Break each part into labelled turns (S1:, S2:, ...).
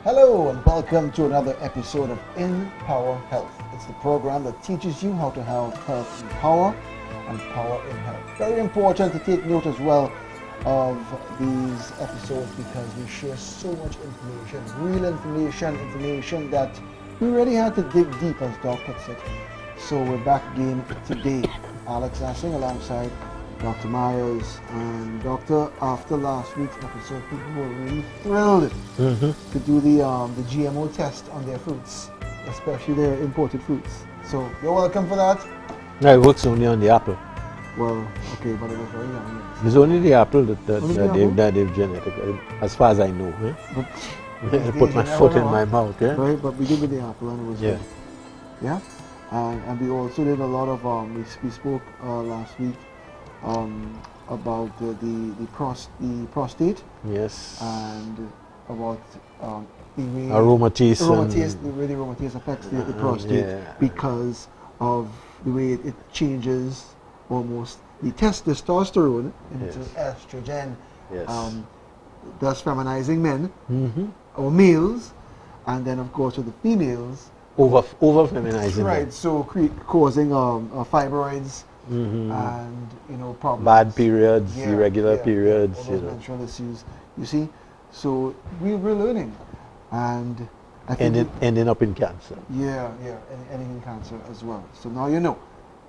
S1: Hello and welcome to another episode of In Power Health. It's the program that teaches you how to have health in power and power in health. Very important to take note as well of these episodes because we share so much information, real information that we really had to dig deep, as Doc puts it. So we're back again today. Alex Assing alongside Dr. Myers and Doctor. After last week's episode, people were really thrilled to do the GMO test on their fruits, especially their imported fruits. So you're welcome for that.
S2: No, it works only on the apple.
S1: Well, okay, but it was very young.
S2: It's only the apple that
S1: Only the
S2: they've genetic, as far as I know.
S1: But
S2: I put my foot in my mouth.
S1: Right, but we did with the apple and it was good. Yeah. And we also did a lot of we spoke last week about the prostate.
S2: Yes.
S1: And about the way
S2: aromatase
S1: the way the aromatase affects the prostate because of the way it changes almost the testosterone into estrogen.
S2: Yes.
S1: Thus feminizing men or males, and then of course with the females
S2: over feminizing.
S1: Right. So causing fibroids. And problems.
S2: Bad periods, irregular periods.
S1: All those menstrual issues. You see, so we're learning, and I think
S2: ending up in cancer.
S1: Ending in cancer as well. So now you know,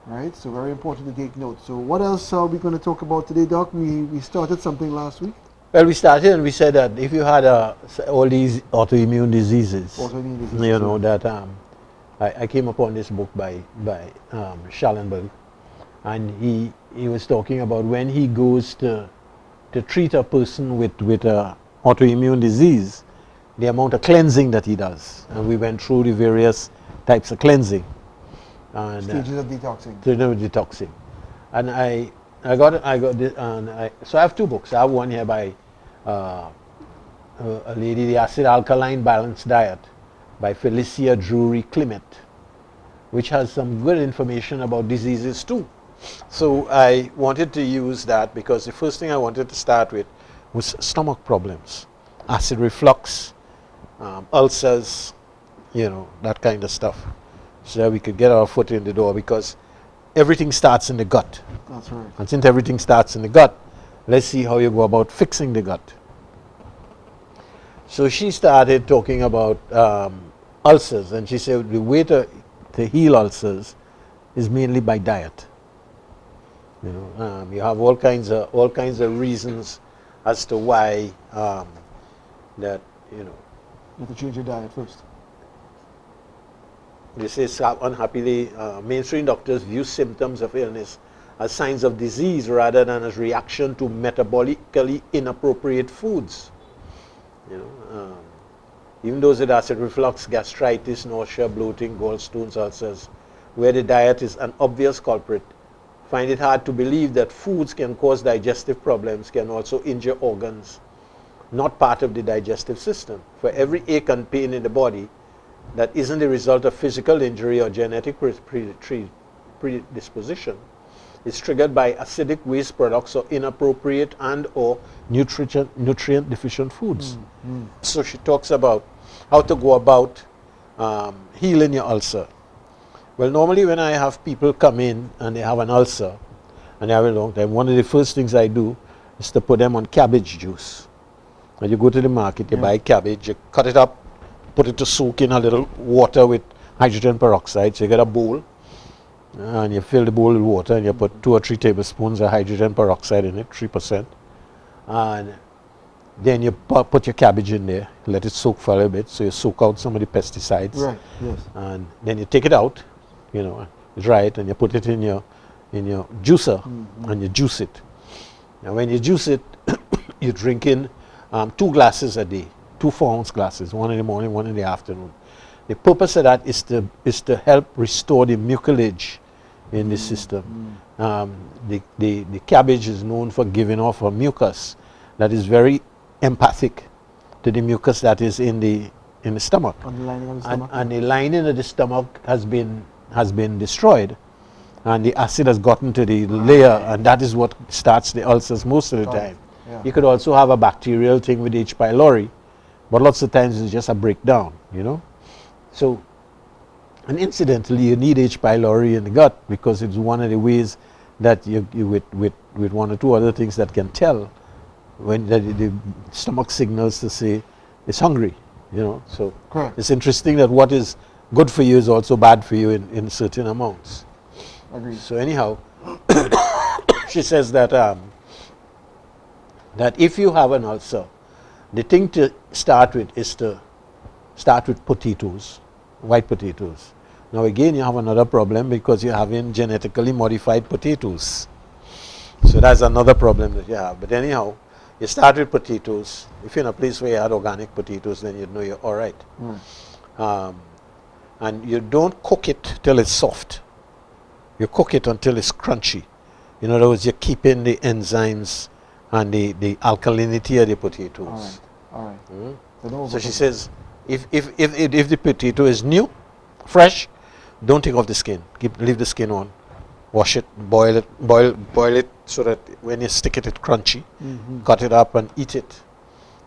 S1: right? So very important to take note. So what else are we going to talk about today, Doc? We started something last week.
S2: Well, we started and we said that if you had all these autoimmune diseases, that I came upon this book by Schallenberg. And he was talking about when he goes to treat a person with autoimmune disease, the amount of cleansing that he does. And we went through the various types of cleansing. And,
S1: stages of detoxing.
S2: Detoxing. And I got this, and so I have two books. I have one here by a lady, The Acid Alkaline Balanced Diet by Felicia Drury Clement, which has some good information about diseases too. So I wanted to use that because the first thing I wanted to start with was stomach problems, acid reflux, ulcers, that kind of stuff. So that we could get our foot in the door because everything starts in the gut.
S1: That's right.
S2: And since everything starts in the gut, let's see how you go about fixing the gut. So she started talking about ulcers, and she said the way to heal ulcers is mainly by diet. You have all kinds of reasons as to why that
S1: You have to change your diet first.
S2: They say unhappily mainstream doctors view symptoms of illness as signs of disease rather than as reaction to metabolically inappropriate foods. Even those with acid reflux, gastritis, nausea, bloating, gallstones, ulcers, where the diet is an obvious culprit, find it hard to believe that foods can cause digestive problems, can also injure organs, not part of the digestive system. For every ache and pain in the body that isn't the result of physical injury or genetic predisposition, is triggered by acidic waste products or inappropriate and or nutrient deficient foods. So she talks about how to go about healing your ulcer. Well, normally when I have people come in and they have an ulcer and they have a long time, one of the first things I do is to put them on cabbage juice. When you go to the market, you buy cabbage, you cut it up, put it to soak in a little water with hydrogen peroxide. So you get a bowl and you fill the bowl with water and you put 2 or 3 tablespoons of hydrogen peroxide in it, 3%. And then you put your cabbage in there, let it soak for a little bit, so you soak out some of the pesticides.
S1: Right, yes.
S2: And then you take it out, dry it, and you put it in your juicer and you juice it. Now when you juice it, you drink in 2 glasses a day, 2 4-ounce glasses, one in the morning, one in the afternoon. The purpose of that is to help restore the mucilage in the system. The cabbage is known for giving off a mucus that is very empathic to the mucus that is in the stomach.
S1: On the lining of the stomach.
S2: And the lining of the stomach has been destroyed, and the acid has gotten to the layer, and that is what starts the ulcers most of the time.
S1: Yeah.
S2: You could also have a bacterial thing with H. pylori, but lots of times it's just a breakdown, you know. So, and incidentally, you need H. pylori in the gut because it's one of the ways that you with one or two other things that can tell when the stomach signals to say it's hungry, you know. So
S1: Correct.
S2: it's interesting that what is good for you is also bad for you in certain amounts.
S1: Agreed.
S2: So anyhow, she says that that if you have an ulcer, the thing to start with is to start with potatoes, white potatoes. Now again, you have another problem because you're having genetically modified potatoes. So that's another problem that you have. But anyhow, you start with potatoes. If you're in a place where you had organic potatoes, then you'd know you're all right. And you don't cook it till it's soft. You cook it until it's crunchy. In other words, you're keeping the enzymes and the alkalinity of the potatoes.
S1: All right.
S2: So she says, if the potato is new, fresh, don't take off the skin. Leave the skin on. Wash it, boil it so that when you stick it, it's crunchy. Cut it up and eat it.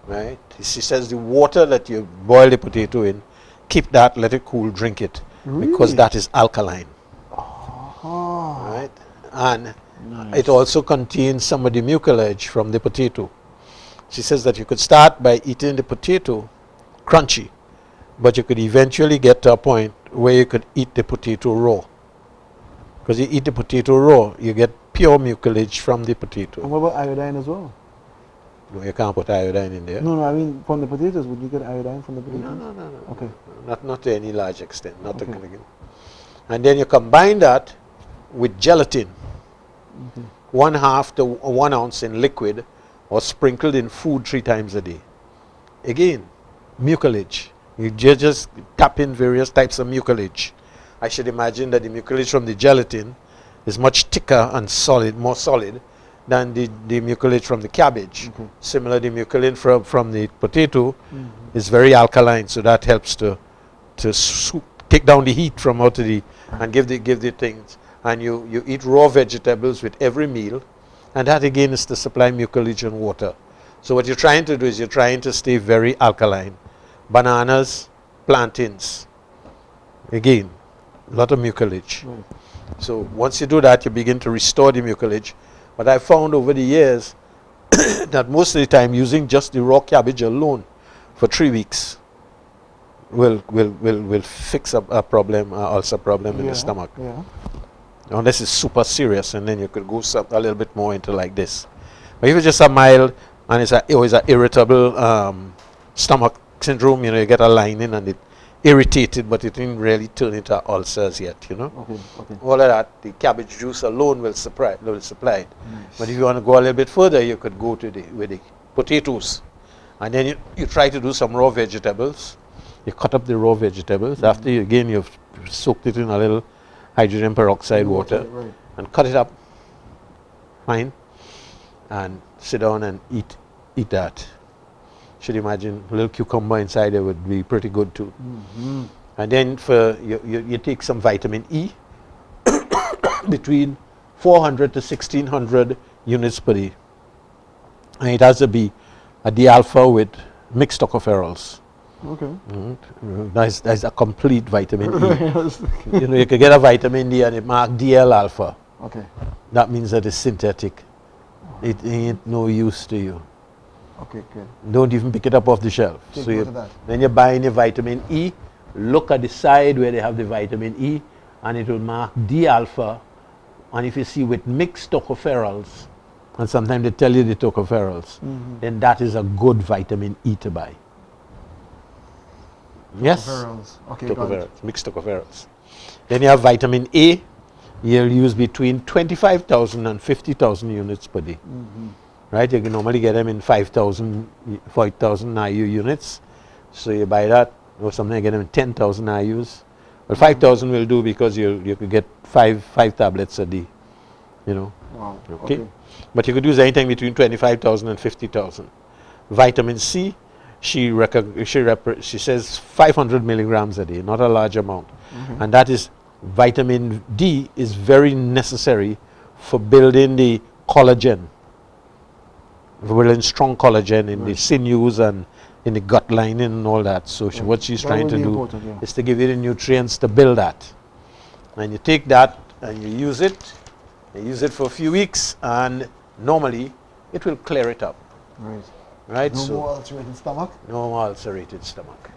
S2: Right? She says the water that you boil the potato in, keep that, let it cool, drink it.
S1: Really?
S2: Because that is alkaline. Right? And it also contains some of the mucilage from the potato. She says that you could start by eating the potato crunchy, but you could eventually get to a point where you could eat the potato raw. Because you eat the potato raw, you get pure mucilage from the potato.
S1: And what about iodine as well?
S2: No, you can't put iodine in there.
S1: No, I mean from the potatoes. Would you get iodine from the potatoes?
S2: No.
S1: Okay.
S2: Not to any large extent. Not
S1: Okay.
S2: And then you combine that with gelatin. 1/2 to 1 ounce in liquid or sprinkled in food 3 times a day. Again, mucilage. You just tap in various types of mucilage. I should imagine that the mucilage from the gelatin is much thicker and solid, more solid than the mucilage from the cabbage. Similar, the mucilage from the potato is very alkaline, so that helps to take down the heat from out of the and give the things. And you eat raw vegetables with every meal, and that again is to supply mucilage and water. So what you're trying to do is you're trying to stay very alkaline. Bananas, plantains, again, a lot of mucilage. So once you do that, you begin to restore the mucilage. But I found over the years that most of the time using just the raw cabbage alone for 3 weeks will fix a problem, ulcer problem in the stomach. Unless it's super serious, and then you could go a little bit more into like this. But if it's just a mild and it's always an irritable stomach syndrome, you know, you get a lining and it irritated, but it didn't really turn into ulcers yet, you know. All of that, the cabbage juice alone will supply it. Nice. But if you want to go a little bit further, you could go to with the potatoes, and then you try to do some raw vegetables. You cut up the raw vegetables after you've soaked it in a little hydrogen peroxide water and cut it up fine and sit down and eat that. Should imagine a little cucumber inside there would be pretty good too. And then for you take some vitamin E between 400 to 1600 units per day, and it has to be a D-alpha with mixed tocopherols. That's a complete vitamin E. You know, you could get a vitamin D and it marked DL-alpha. That means that it's synthetic. It ain't no use to you. Don't even pick it up off the shelf. When you're buying your vitamin E, look at the side where they have the vitamin E, and it will mark D-alpha. And if you see with mixed tocopherols, and sometimes they tell you the tocopherols, then that is a good vitamin E to buy. Yes? Tocopherols, mixed tocopherols. Then you have vitamin A. You'll use between 25,000 and 50,000 units per day. Right? You can normally get them in 5,000 IU units. So you buy that, or something, you get them in 10,000 IUs. Well, 5,000 will do because you could get five tablets a day. You know? Okay? But you could use anything between 25,000 and 50,000. Vitamin C, she says 500 milligrams a day, not a large amount. And that is, vitamin D is very necessary for building the collagen, for building strong collagen in the sinews and in the gut lining and all that. So what she's
S1: That
S2: trying
S1: would
S2: to
S1: be
S2: do
S1: important, yeah.
S2: is to give you the nutrients to build that. And you take that and you use it for a few weeks, and normally it will clear it up.
S1: Right.
S2: Right?
S1: No more ulcerated stomach.
S2: No more ulcerated stomach.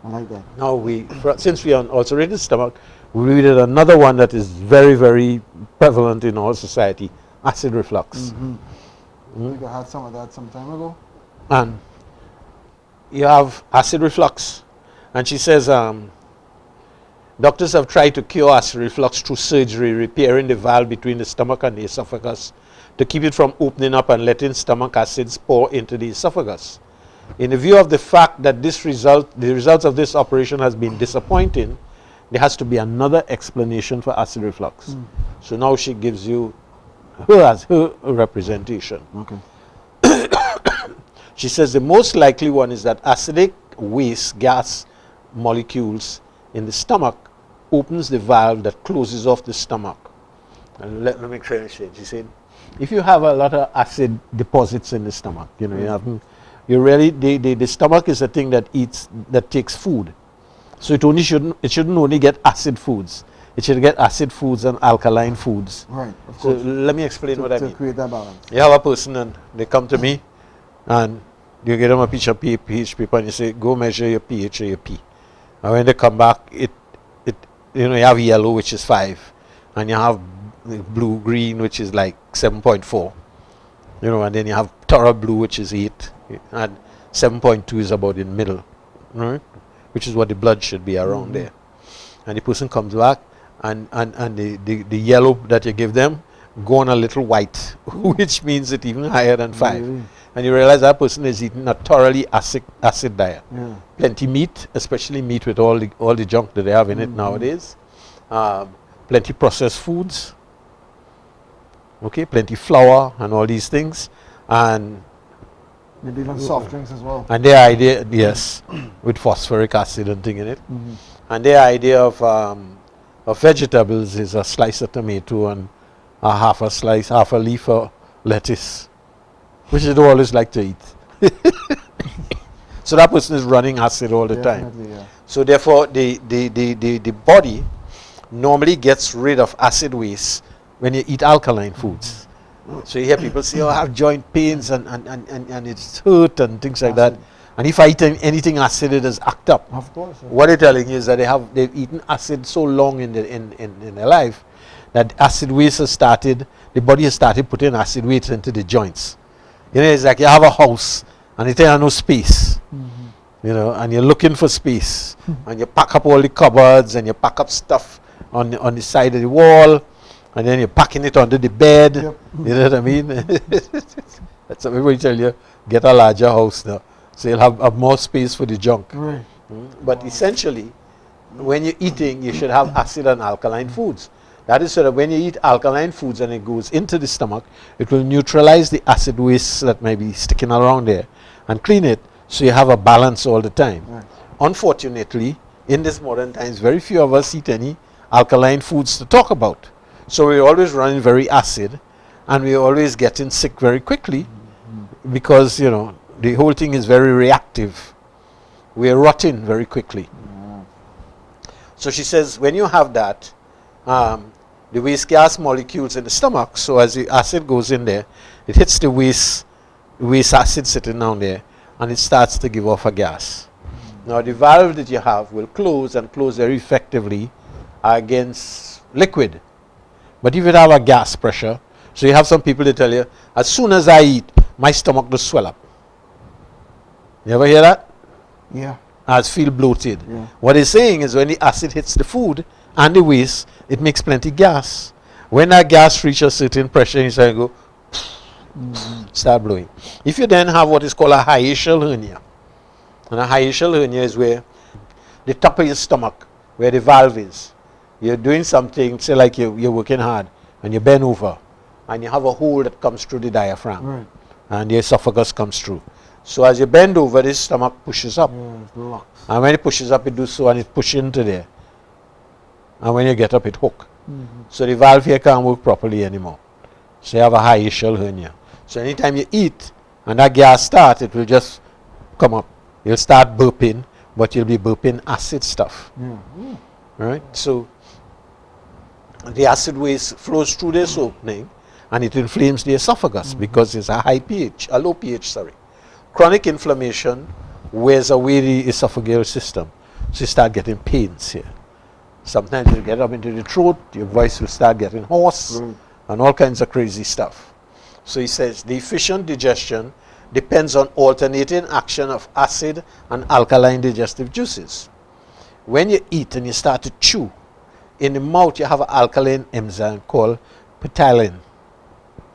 S1: I like that.
S2: Now since we are on ulcerated stomach, we did another one that is very, very prevalent in our society: acid reflux.
S1: I think I had some of that some time ago.
S2: And you have acid reflux, and she says doctors have tried to cure acid reflux through surgery, repairing the valve between the stomach and the esophagus to keep it from opening up and letting stomach acids pour into the esophagus. In the view of the fact that the results of this operation has been disappointing, there has to be another explanation for acid reflux. So now she gives you her representation.
S1: Okay.
S2: She says the most likely one is that acidic waste gas molecules in the stomach opens the valve that closes off the stomach. And let me finish it. She said, if you have a lot of acid deposits in the stomach, the stomach is a thing that takes food. So it shouldn't only get acid foods. It should get acid foods and alkaline foods.
S1: Right, of
S2: So
S1: course.
S2: let me explain what I mean.
S1: To create that balance.
S2: You have a person and they come to me and you give them a piece of pH paper and you say, go measure your pH or your P. And when they come back, you have yellow, which is 5, and you have blue green, which is like 7.4, and then you have thorough blue, which is 8, and 7.2 is about in the middle, right? Which is what the blood should be around there. And the person comes back and the yellow that you give them go on a little white, which means it's even higher than 5.
S1: Really?
S2: And you realize that person is eating a thoroughly acid diet.
S1: Yeah.
S2: Plenty meat, especially meat with all the junk that they have in it nowadays. Plenty processed foods. Okay, plenty flour and all these things. And
S1: Maybe even soft drinks as well.
S2: their idea, yes, with phosphoric acid and thing in it. And their idea of vegetables is a slice of tomato and half a leaf of lettuce, which they don't always like to eat. So that person is running acid all the time.
S1: Yeah.
S2: So therefore, the body normally gets rid of acid waste when you eat alkaline foods. So you hear people say, I have joint pains and it's hurt and things like that. And if I eat anything acid, it is act up.
S1: Of course. Yeah.
S2: What they're telling you is that they've eaten acid so long in their life that acid waste has started, the body has started putting acid waste into the joints. It's like you have a house and you have no space. And you're looking for space. And you pack up all the cupboards and you pack up stuff on the side of the wall. And then you're packing it under the bed.
S1: Yep.
S2: You know what I mean? That's what everybody tell you, get a larger house now. So you'll have more space for the junk.
S1: Right.
S2: But essentially, when you're eating, you should have acid and alkaline foods. That is so that when you eat alkaline foods and it goes into the stomach, it will neutralize the acid waste that might be sticking around there and clean it so you have a balance all the time.
S1: Right.
S2: Unfortunately, in this modern times, very few of us eat any alkaline foods to talk about. So we're always running very acid and we're always getting sick very quickly because, the whole thing is very reactive. We're rotting very quickly. So she says, when you have that, the waste gas molecules in the stomach, so as the acid goes in there, it hits the waste acid sitting down there and it starts to give off a gas. Now the valve that you have will close and close very effectively against liquid. But if you have a gas pressure, so you have some people that tell you, as soon as I eat, my stomach does swell up. You ever hear that?
S1: Yeah.
S2: I feel bloated.
S1: Yeah.
S2: What he's saying is when the acid hits the food and the waste, it makes plenty gas. When that gas reaches a certain pressure, you start to go, start blowing. If you then have what is called a hiatal hernia, and a hiatal hernia is where the top of your stomach, where the valve is, you're doing something, say like you're working hard, and you bend over, and you have a hole that comes through the diaphragm,
S1: Right.
S2: and the esophagus comes through. So as you bend over, the stomach pushes up.
S1: Yeah, it's locked.
S2: And when it pushes up, it does so, and it pushes into there. And when you get up, it hook. So the valve here can't work properly anymore. So you have a hiatal hernia. So anytime you eat and that gas starts, it will just come up. You'll start burping, but you'll be burping acid stuff. Right? So the acid waste flows through this opening and it inflames the esophagus because it's a low pH, sorry. Chronic inflammation wears away the esophageal system. So you start getting pains here. Sometimes you get up into the throat, your voice will start getting hoarse and all kinds of crazy stuff. So he says the efficient digestion depends on alternating action of acid and alkaline digestive juices. When you eat and you start to chew, in the mouth you have an alkaline enzyme called ptyalin.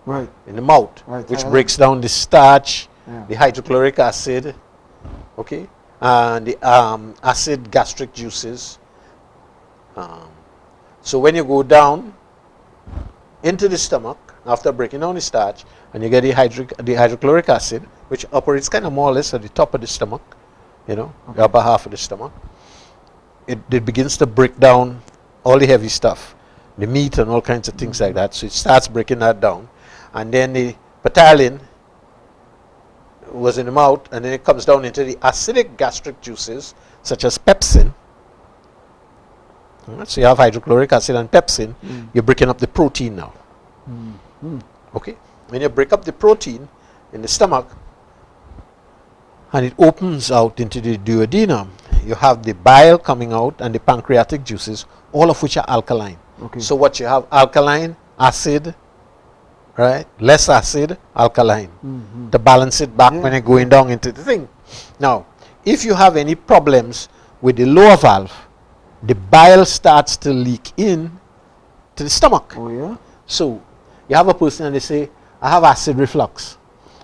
S1: Right.
S2: In the mouth, which breaks down the starch, the hydrochloric acid, okay, and the acid gastric juices. So when you go down into the stomach after breaking down the starch, and you get the hydrochloric acid, which operates kind of more or less at the top of the stomach, you know, the upper half of the stomach, it begins to break down all the heavy stuff, the meat and all kinds of things like that. So it starts breaking that down, and then the ptyalin was in the mouth, and then it comes down into the acidic gastric juices such as pepsin. So you have hydrochloric acid and pepsin. You're breaking up the protein now. Okay, when you break up the protein in the stomach and it opens out into the duodenum, you have the bile coming out and the pancreatic juices, all of which are alkaline. So what you have, alkaline, acid, right? Less acid, alkaline, to balance it back when you're going down into the thing. Now, if you have any problems with the lower valve, the bile starts to leak in to the stomach. So you have a person and they say, I have acid reflux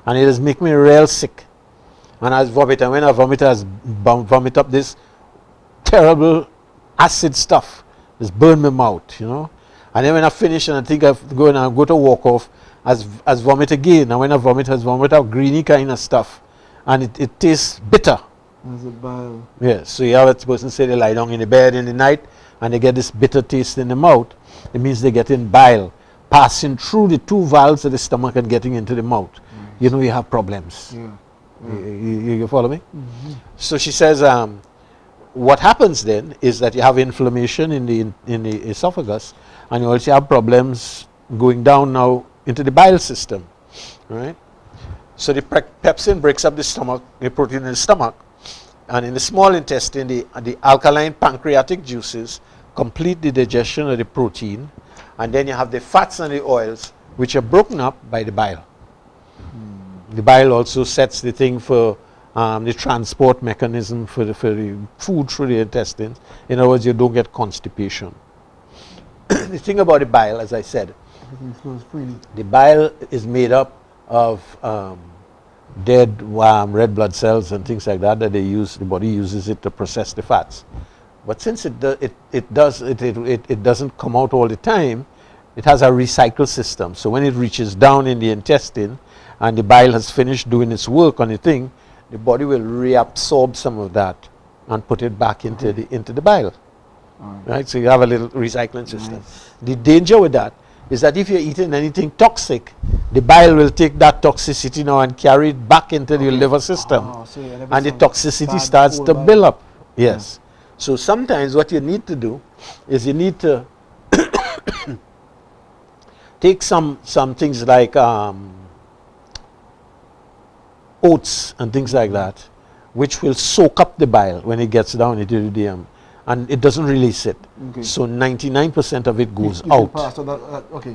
S2: and it is making me real sick. And I vomit, and when I vomit, I vomit up this terrible acid stuff. It's burn my mouth, you know. And then when I finish and I think I'm going to go to walk off, as vomit again. And when I vomit out greeny kind of stuff. And it tastes bitter.
S1: As a bile.
S2: Yeah, so you have a person say they lie down in the bed in the night and they get this bitter taste in the mouth. It means they're getting bile passing through the two valves of the stomach and getting into the mouth. You know you have problems. You follow me? So she says, what happens then is that you have inflammation in the esophagus, and you also have problems going down now into the bile system, right? So the pepsin breaks up the stomach, the protein in the stomach, and in the small intestine, the alkaline pancreatic juices complete the digestion of the protein, and then you have the fats and the oils, which are broken up by the bile. The bile also sets the thing for the transport mechanism for the food through the intestines. In other words, you don't get constipation. The thing about the bile, as I said, the bile is made up of dead red blood cells and things like that they use. The body uses it to process the fats. But since it doesn't come out all the time, it has a recycle system. So when it reaches down in the intestine and the bile has finished doing its work on the thing, the body will reabsorb some of that and put it back into the bile. Right? So you have a little recycling system. The danger with that is that if you're eating anything toxic, the bile will take that toxicity now and carry it back into the liver system. And the toxicity starts to build up. Yes. So sometimes what you need to do is you need to take some things like oats and things like that, which will soak up the bile when it gets down into the duodenum, and it doesn't release it. So 99% of it goes out.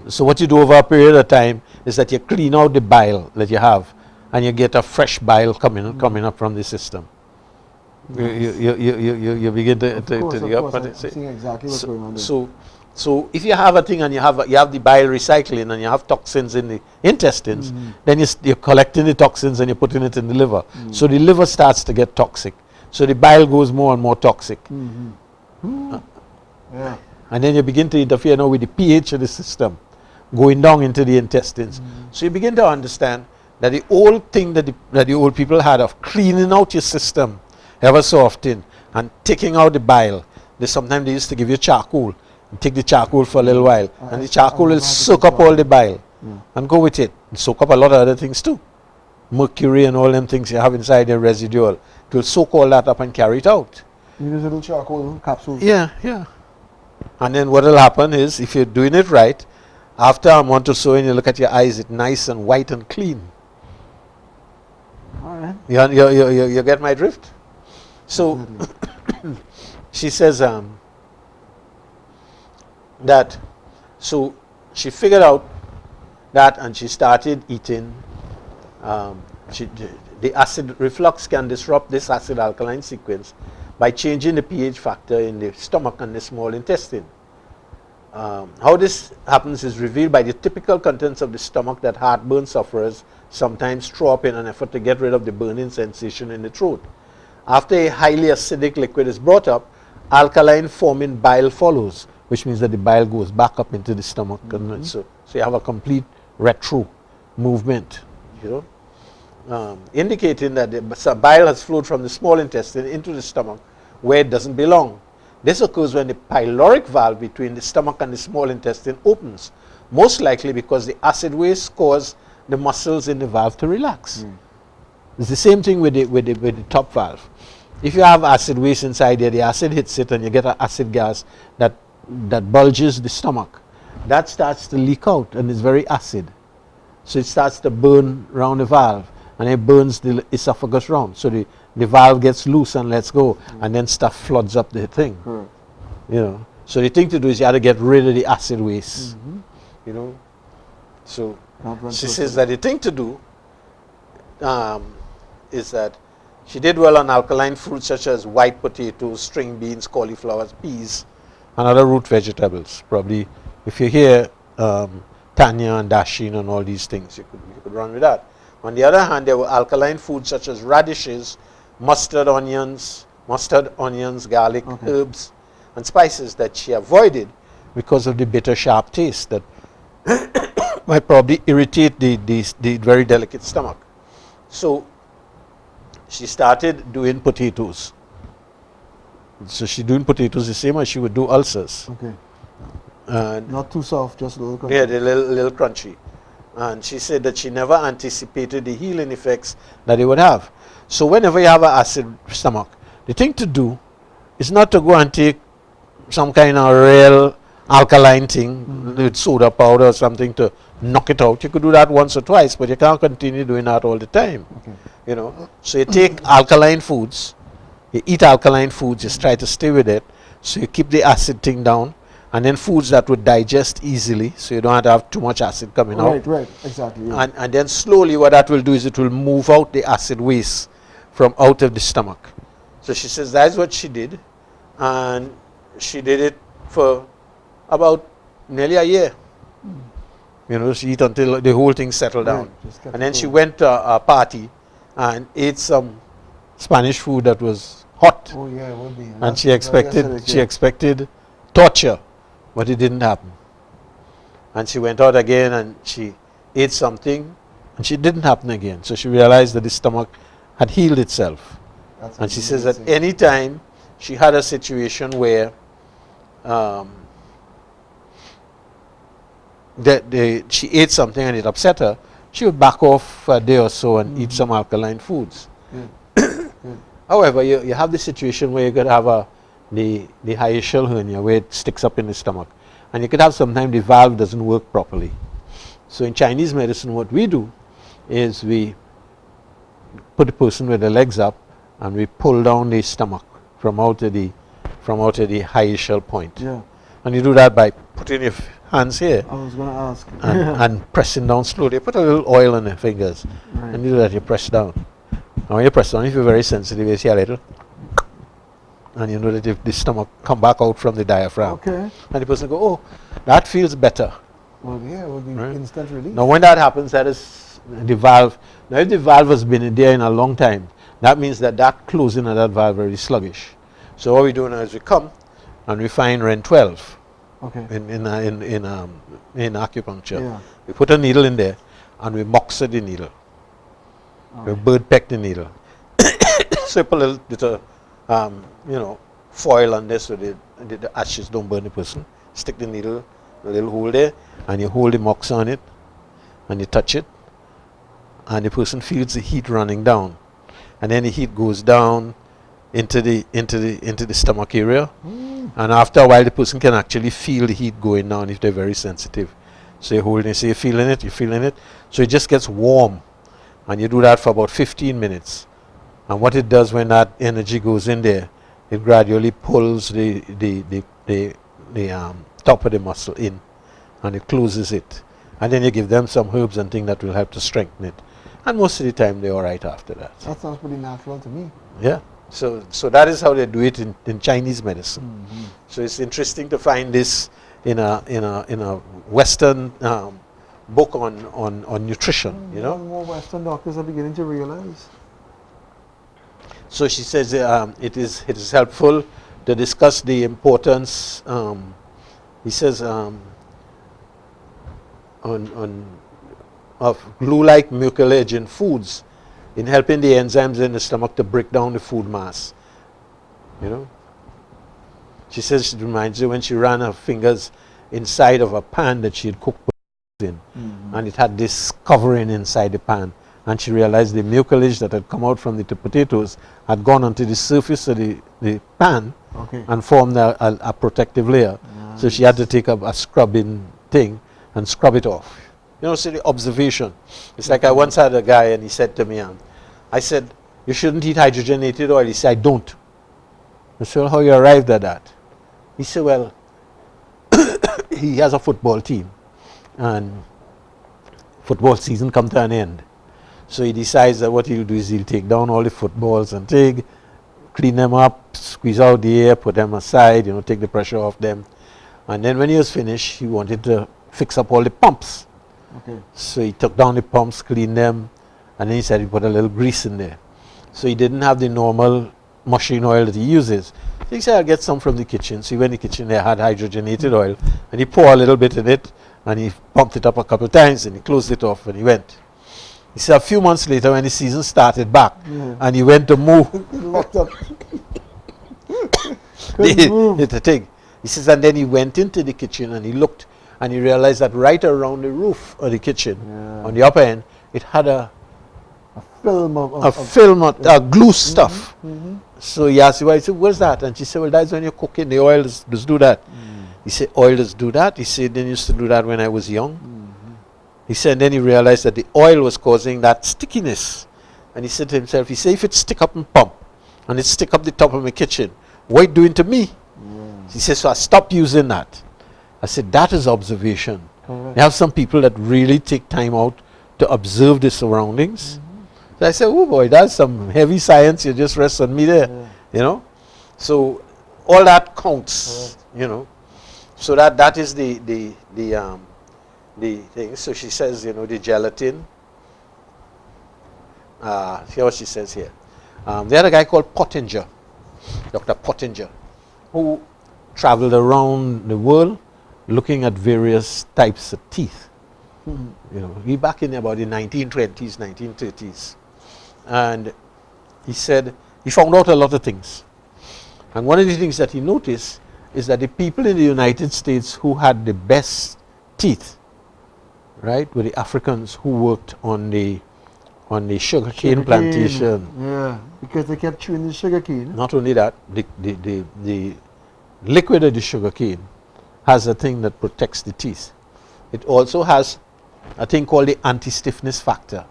S2: So what you do over a period of time is that you clean out the bile that you have, and you get a fresh bile coming up from the system. You begin to
S1: see exactly what's going on there.
S2: So if you have a thing and you have the bile recycling and you have toxins in the intestines, then you're collecting the toxins and you're putting it in the liver. So the liver starts to get toxic. So the bile goes more and more toxic. And then you begin to interfere now with the pH of the system, going down into the intestines. So you begin to understand that the old thing that the old people had of cleaning out your system ever so often and taking out the bile, sometimes they used to give you charcoal. And take the charcoal for a little while, and the charcoal will soak up all the bile and go with it and soak up a lot of other things too. mercury and all them things you have inside the residual. It will soak all that up and carry it out.
S1: You use a little charcoal capsule.
S2: Yeah, yeah. And then what will happen is, if you're doing it right, after a month or so, and you look at your eyes, it's nice and white and clean.
S1: All right.
S2: You get my drift? So she says that, so she figured out that, and she started eating. The acid reflux can disrupt this acid alkaline sequence by changing the pH factor in the stomach and the small intestine. How this happens is revealed by the typical contents of the stomach that heartburn sufferers sometimes throw up in an effort to get rid of the burning sensation in the throat. After a highly acidic liquid is brought up, alkaline forming bile follows, which means that the bile goes back up into the stomach. And so you have a complete retro movement, indicating that the bile has flowed from the small intestine into the stomach where it doesn't belong. This occurs when the pyloric valve between the stomach and the small intestine opens, most likely because the acid waste causes the muscles in the valve to relax. It's the same thing with the top valve. If you have acid waste inside there, the acid hits it and you get an acid gas that bulges the stomach. That starts to leak out and it's very acid. So it starts to burn around the valve and it burns the esophagus round. So the valve gets loose and lets go and then stuff floods up the thing. So the thing to do is you have to get rid of the acid waste. So she says that the thing to do is that she did well on alkaline fruits such as white potatoes, string beans, cauliflowers, peas, and other root vegetables. Probably if you hear Tanya and Dashin and all these things, you could run with that. On the other hand, there were alkaline foods such as radishes, mustard onions, garlic, herbs, and spices that she avoided because of the bitter, sharp taste that might probably irritate the very delicate stomach. So she started doing potatoes. So she's doing potatoes the same as she would do ulcers.
S1: Not too soft, just a little crunchy.
S2: Yeah, the little crunchy. And she said that she never anticipated the healing effects that it would have. So whenever you have an acid stomach, the thing to do is not to go and take some kind of real alkaline thing with soda powder or something to knock it out. You could do that once or twice, but you can't continue doing that all the time. So you take alkaline foods, you eat alkaline foods, just try to stay with it, so you keep the acid thing down, and then foods that would digest easily, so you don't have to have too much acid coming out.
S1: Right, exactly. Yeah.
S2: And then slowly what that will do is it will move out the acid waste from out of the stomach. So she says that's what she did, and she did it for about nearly a year. She eat until the whole thing settled down. And then she went to a party and ate some Spanish food that was hot.
S1: Oh yeah, it would be.
S2: And she expected torture, but it didn't happen. And she went out again and she ate something and it didn't happen again. So she realized that the stomach had healed itself. And she says that any time she had a situation where she ate something and it upset her, she would back off a day or so and eat some alkaline foods. However, you have the situation where you could have the hiatal hernia where it sticks up in the stomach, and you could have sometimes the valve doesn't work properly. So in Chinese medicine, what we do is we put the person with the legs up and we pull down the stomach from out of the hiatal point. And you do that by putting your hands here.
S1: I was going to ask.
S2: and pressing down slowly. Put a little oil on your fingers. And you do that, you press down. And when you press down, if you're very sensitive, you see a little. And you know that if the stomach come back out from the diaphragm. And the person go, oh, that feels better.
S1: Well, yeah, it would be instant relief.
S2: Now when that happens, that is the valve. Now if the valve has been in there in a long time, that means that closing of that valve is very sluggish. So what we do now is we come and we find Ren 12 in acupuncture. We put a needle in there and we moxer the needle. We bird peck the needle. So you put a little bit of foil on this so the ashes don't burn the person. Stick the needle, a little hole there, and you hold the mox on it and you touch it and the person feels the heat running down, and then the heat goes down into the stomach area, and after a while the person can actually feel the heat going down if they're very sensitive. So you're holding it, so you're feeling it, so it just gets warm, and you do that for about 15 minutes. And what it does when that energy goes in there, it gradually pulls the top of the muscle in, and it closes it. And then you give them some herbs and things that will help to strengthen it. And most of the time they're all right after that.
S1: That sounds pretty natural to me.
S2: Yeah. So that is how they do it in Chinese medicine. So it's interesting to find this in a Western book on nutrition. You know.
S1: More Western doctors are beginning to realize.
S2: So she says it is helpful to discuss the importance. He says of glue-like mucilage in foods in helping the enzymes in the stomach to break down the food mass. You know. She says it reminds her when she ran her fingers inside of a pan that she had cooked in, and it had this covering inside the pan, and she realized the mucilage that had come out from the potatoes had gone onto the surface of the pan and formed a protective layer. Nice. So she had to take a scrubbing thing and scrub it off. You know, see the observation. It's like I once had a guy and he said to me, I said, you shouldn't eat hydrogenated oil. He said, I don't. I said, well, how you arrived at that? He said, well, he has a football team and football season come to an end. So he decides that what he'll do is he'll take down all the footballs and clean them up, squeeze out the air, put them aside, you know, take the pressure off them. And then when he was finished, he wanted to fix up all the pumps. So he took down the pumps, cleaned them, and then he said he put a little grease in there. So he didn't have the normal machine oil that he uses. So he said, I'll get some from the kitchen. So he went in the kitchen, they had hydrogenated oil, and he poured a little bit in it, and he pumped it up a couple of times, and he closed it off, and he went. He said a few months later when the season started back, and he went to move.
S1: Locked up.
S2: The thing. He says, and then he went into the kitchen and he looked, and he realized that right around the roof of the kitchen, on the upper end, it had a film, glue stuff. So he asked her, he said, what's that? And she said, well, that's when you're cooking, the oil does do that. He said, oil does do that? He said, they used to do that when I was young. He said, and then he realized that the oil was causing that stickiness. And he said to himself, he said, if it stick up and pump, and it stick up the top of my kitchen, what it doing to me? He said, so I stopped using that. I said, that is observation. They have some people that really take time out to observe the surroundings. So I said, oh boy, that's some heavy science, you just rest on me there, you know. So all that counts, you know. So that is the thing. So she says, you know, the gelatin. See what she says here. They had a guy called Pottinger, Dr. Pottinger, who traveled around the world looking at various types of teeth. You know, he back in about the 1920s, 1930s. And he said he found out a lot of things. And one of the things that he noticed is that the people in the United States who had the best teeth, right, were the Africans who worked on the sugarcane plantation.
S1: Yeah, because they kept chewing the sugarcane.
S2: Not only that, the liquid of the sugarcane has a thing that protects the teeth. It also has a thing called the anti-stiffness factor,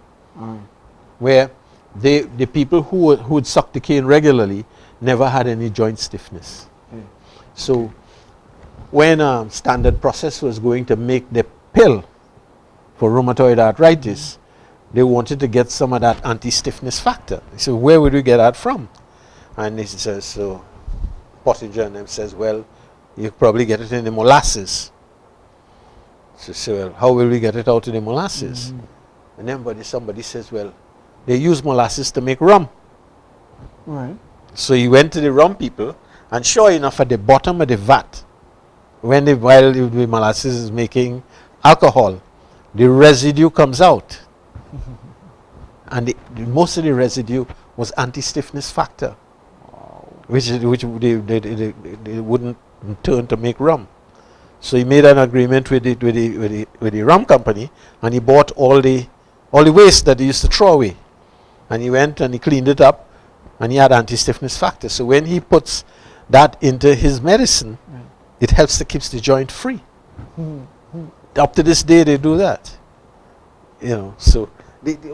S2: where the people who would suck the cane regularly never had any joint stiffness. So when Standard Process was going to make the pill for rheumatoid arthritis, they wanted to get some of that anti-stiffness factor. So where would we get that from? And he says, so Pottinger and them says, well, you probably get it in the molasses. So well, how will we get it out of the molasses? And then somebody says, well, they use molasses to make rum.
S1: Right.
S2: So he went to the rum people, and sure enough, at the bottom of the vat, while the molasses is making alcohol, the residue comes out. And most of the residue was anti-stiffness factor, which they wouldn't turn to make rum. So he made an agreement with the rum company, and he bought all the all the waste that he used to throw away. And he went and he cleaned it up, and he had anti-stiffness factor. So when he puts that into his medicine, it helps to keep the joint free. Up to this day, they do that. You know, so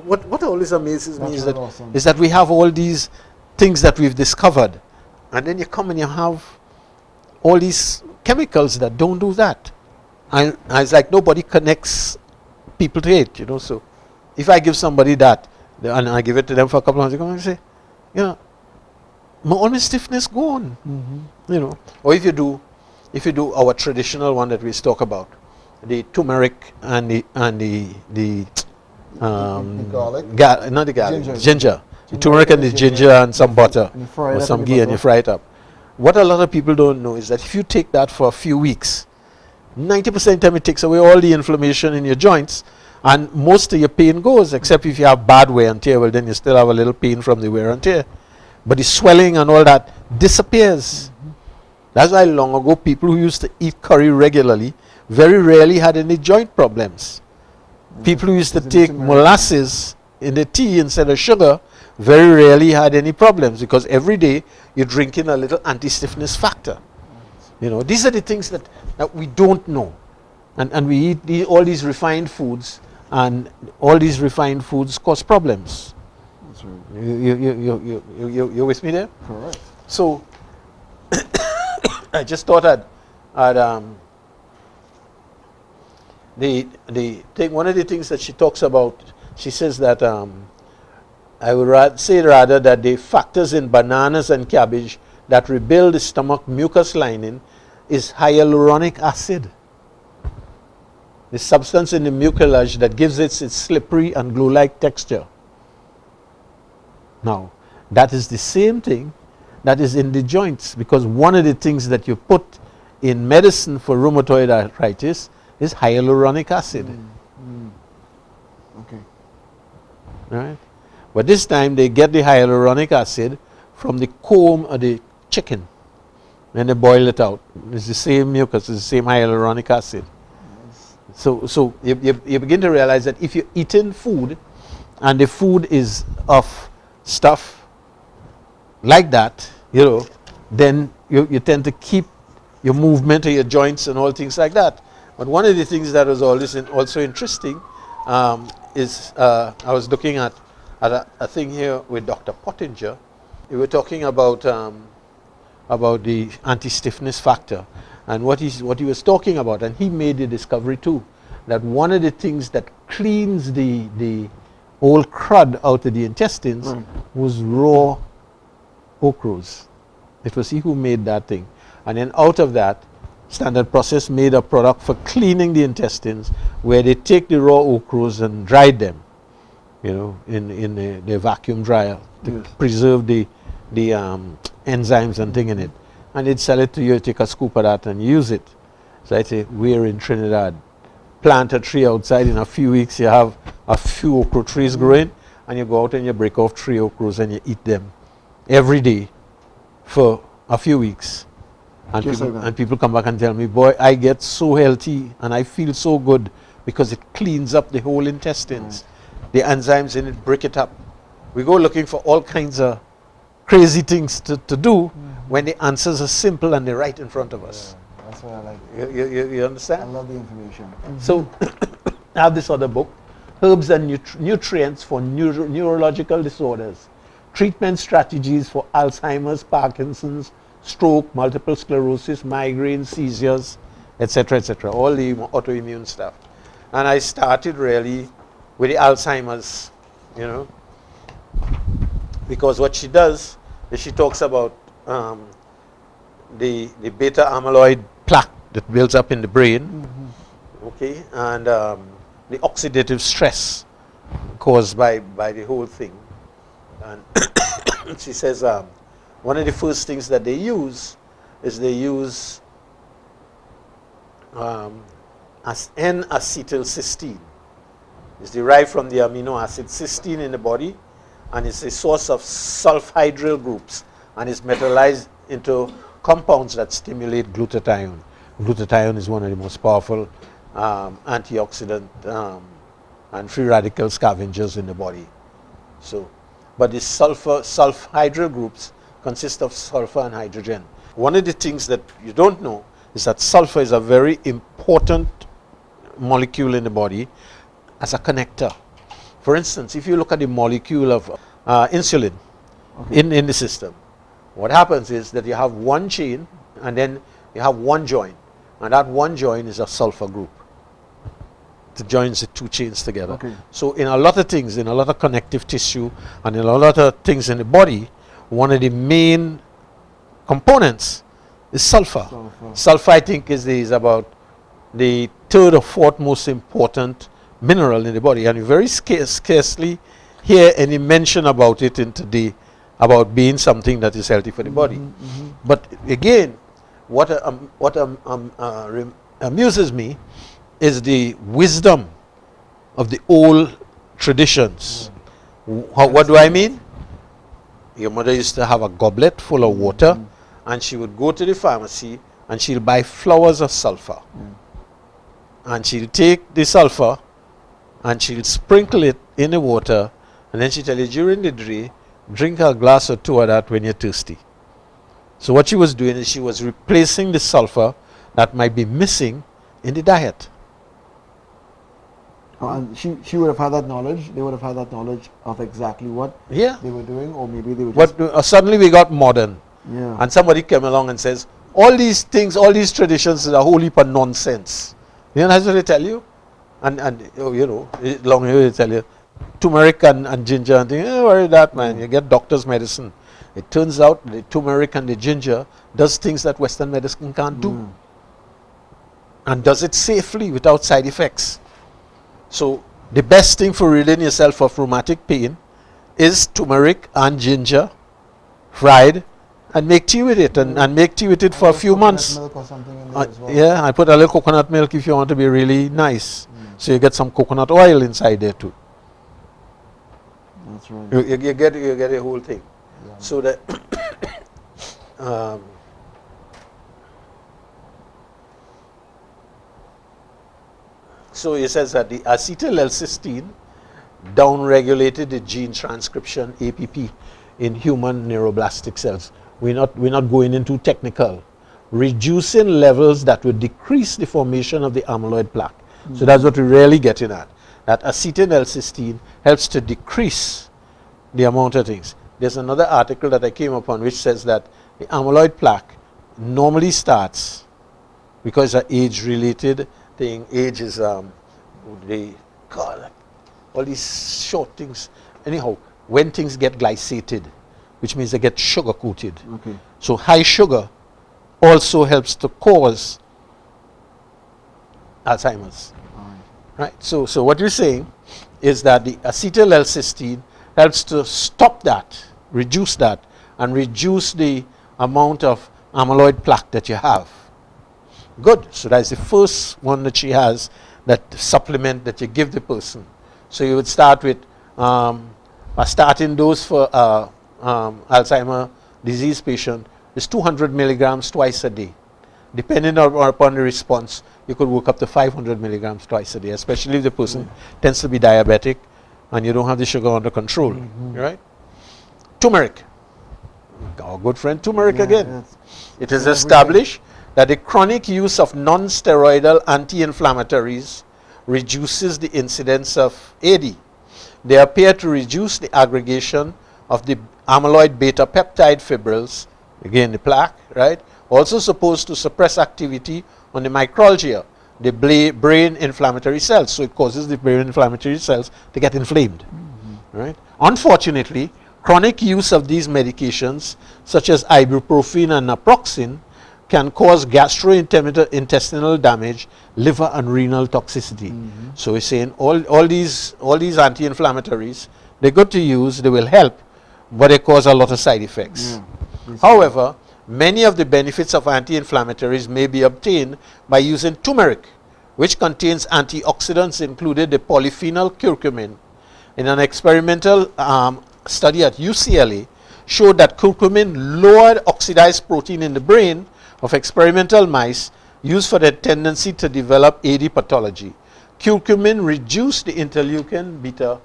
S2: what always amazes me is that,
S1: awesome.
S2: is that we have all these things that we've discovered, and then you come and you have all these chemicals that don't do that. And it's like nobody connects people to it, you know. So if I give somebody that, and I give it to them for a couple of months, they come and say, you know, all my stiffness gone. You know. Or if you do our traditional one that we talk about, the turmeric and the
S1: garlic?
S2: Not the garlic, ginger. The turmeric and the ginger and some butter or some ghee, and you fry it up. What a lot of people don't know is that if you take that for a few weeks, 90% of the time it takes away all the inflammation in your joints, and most of your pain goes, except if you have bad wear and tear. Well, then you still have a little pain from the wear and tear. But the swelling and all that disappears. That's why long ago people who used to eat curry regularly very rarely had any joint problems. People who used to take molasses in the tea instead of sugar very rarely had any problems, because every day you're drinking a little anti-stiffness factor. You know, these are the things that we don't know. And we eat all these refined foods, and all these refined foods cause problems.
S1: That's right.
S2: You're with me there?
S1: Correct.
S2: So I just thought one of the things that she talks about, she says that I would say rather that the factors in bananas and cabbage that rebuild the stomach mucus lining is hyaluronic acid, the substance in the mucilage that gives it its slippery and glue-like texture. Now, that is the same thing that is in the joints, because one of the things that you put in medicine for rheumatoid arthritis is hyaluronic acid.
S1: Okay.
S2: Right? But this time they get the hyaluronic acid from the comb of the chicken, and they boil it out. It's the same mucus, it's the same hyaluronic acid. So you begin to realize that if you're eating food, and the food is of stuff like that, you know, then you tend to keep your movement of your joints and all things like that. But one of the things that was always also interesting is I was looking at a thing here with Dr. Pottinger. We were talking about the anti-stiffness factor, and what he was talking about, and he made the discovery too, that one of the things that cleans the old crud out of the intestines was raw okras. It was he who made that thing, and then out of that, Standard Process made a product for cleaning the intestines, where they take the raw okras and dried them, you know, in the vacuum dryer to preserve the enzymes and thing in it, and they'd sell it to you. Take a scoop of that and use it. So I say, we're in Trinidad. Plant a tree outside, in a few weeks you have a few okra trees growing, and you go out and you break off 3 okras and you eat them every day for a few weeks. And people come back and tell me, boy, I get so healthy and I feel so good, because it cleans up the whole intestines. The enzymes in it break it up. We go looking for all kinds of crazy things to do when the answers are simple and they're right in front of us.
S1: That's what I like.
S2: You understand?
S1: I love the information.
S2: So I have this other book, Herbs and Nutrients for Neurological Disorders, Treatment Strategies for Alzheimer's, Parkinson's, Stroke, Multiple Sclerosis, Migraine, Seizures, etc., etc., all the autoimmune stuff. And I started really with the Alzheimer's, you know, because what she does is she talks about the beta amyloid plaque that builds up in the brain, okay, and the oxidative stress caused by the whole thing. And she says one of the first things that they use is they use N-acetylcysteine. It's derived from the amino acid cysteine in the body, and it's a source of sulfhydryl groups, and it's metallized into compounds that stimulate glutathione. Glutathione is one of the most powerful antioxidant and free radical scavengers in the body. So, but the sulfhydryl groups consist of sulfur and hydrogen. One of the things that you don't know is that sulfur is a very important molecule in the body as a connector. For instance, if you look at the molecule of insulin in the system, what happens is that you have one chain and then you have one join, and that one join is a sulfur group. It joins the two chains together. So in a lot of things, in a lot of connective tissue and in a lot of things in the body, one of the main components is sulfur. Sulfur, I think, is about the third or fourth most important mineral in the body, and you very scarcely hear any mention about it in today, about being something that is healthy for the body. But again, what amuses me is the wisdom of the old traditions. What do I mean? Your mother used to have a goblet full of water, and she would go to the pharmacy and she'll buy flowers of sulfur. And she'll take the sulfur and she'll sprinkle it in the water, and then she'll tell you during the day, drink a glass or two of that when you're thirsty. So what she was doing is she was replacing the sulfur that might be missing in the diet.
S1: And she would have had that knowledge. They would have had that knowledge of exactly what they were doing, or maybe they were just...
S2: But suddenly we got modern. And somebody came along and says, all these things, all these traditions are a whole heap of nonsense. You know, that's what they tell you. And you know, long here they tell you, turmeric and ginger, and think, oh, worry that, man. You get doctor's medicine. It turns out the turmeric and the ginger does things that Western medicine can't do. And does it safely without side effects. So the best thing for ridding yourself of rheumatic pain is turmeric and ginger fried, and make tea with it, and make tea with it for a few months.
S1: Milk or something in there as well.
S2: Yeah, I put a little coconut milk if you want to be really nice. So you get some coconut oil inside there too.
S1: That's right.
S2: You get a whole thing. So that so it says that the acetyl-L-cysteine downregulated the gene transcription APP in human neuroblastic cells. We're not going into technical. Reducing levels that would decrease the formation of the amyloid plaque. So that's what we're really getting at. That acetyl-L-cysteine helps to decrease the amount of things. There's another article that I came upon which says that the amyloid plaque normally starts, because of age-related thing. Age is all these short things. Anyhow, when things get glycated, which means they get sugar coated. So high sugar also helps to cause Alzheimer's. Right? So what you're saying is that the acetyl-L-cysteine helps to stop that, reduce that, and reduce the amount of amyloid plaque that you have. Good. So that's the first one that she has, that supplement that you give the person. So you would start with a starting dose for Alzheimer disease patient is 200 milligrams twice a day. Depending upon the response, you could work up to 500 milligrams twice a day, especially if the person tends to be diabetic and you don't have the sugar under control. Right? Turmeric. Our good friend turmeric again. It is established that the chronic use of non-steroidal anti-inflammatories reduces the incidence of AD. They appear to reduce the aggregation of the amyloid beta peptide fibrils, again the plaque, right? Also supposed to suppress activity on the microglia, the brain inflammatory cells. So it causes the brain inflammatory cells to get inflamed, right? Unfortunately, chronic use of these medications, such as ibuprofen and naproxen, can cause gastrointestinal damage, liver and renal toxicity. So we're saying all these anti-inflammatories, they're good to use, they will help, but they cause a lot of side effects. However, many of the benefits of anti-inflammatories may be obtained by using turmeric, which contains antioxidants, including the polyphenol curcumin. In an experimental study at UCLA, showed that curcumin lowered oxidized protein in the brain of experimental mice used for their tendency to develop AD pathology. Curcumin reduced the interleukin beta,